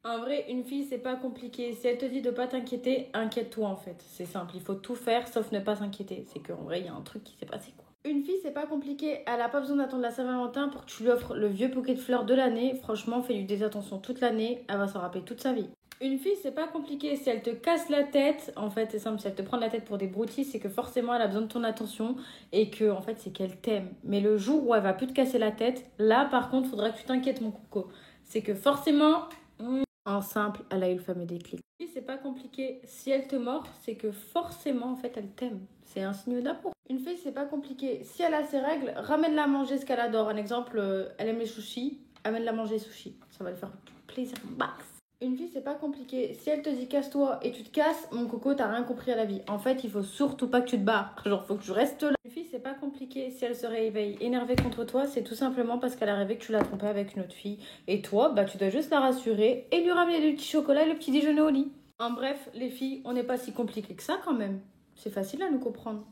En vrai, une fille, c'est pas compliqué. Si elle te dit de pas t'inquiéter, inquiète-toi en fait. C'est simple, il faut tout faire sauf ne pas s'inquiéter. C'est qu'en vrai, il y a un truc qui s'est passé quoi. Une fille, c'est pas compliqué. Elle a pas besoin d'attendre la Saint-Valentin pour que tu lui offres le vieux bouquet de fleurs de l'année. Franchement, fais-lui des attentions toute l'année. Elle va s'en rappeler toute sa vie. Une fille, c'est pas compliqué. Si elle te casse la tête, en fait, c'est simple. Si elle te prend la tête pour des broutilles, c'est que forcément, elle a besoin de ton attention et que, en fait, c'est qu'elle t'aime. Mais le jour où elle va plus te casser la tête, là, par contre, faudra que tu t'inquiètes, mon coco. C'est que forcément, en simple, elle a eu le fameux déclic. Oui, c'est pas compliqué. Si elle te mord, c'est que forcément, en fait, elle t'aime. C'est un signe d'amour. Une fille, c'est pas compliqué. Si elle a ses règles, ramène-la manger ce qu'elle adore. Un exemple, elle aime les sushis, amène-la manger les sushis. Ça va lui faire plaisir max. Une fille, c'est pas compliqué. Si elle te dit casse-toi et tu te casses, mon coco, t'as rien compris à la vie. En fait, il faut surtout pas que tu te barres. Genre, faut que tu restes là. Une fille, c'est pas compliqué. Si elle se réveille énervée contre toi, c'est tout simplement parce qu'elle a rêvé que tu l'as trompée avec une autre fille. Et toi, bah, tu dois juste la rassurer et lui ramener du petit chocolat et le petit déjeuner au lit. En bref, les filles, on n'est pas si compliqué que ça quand même. C'est facile à nous comprendre.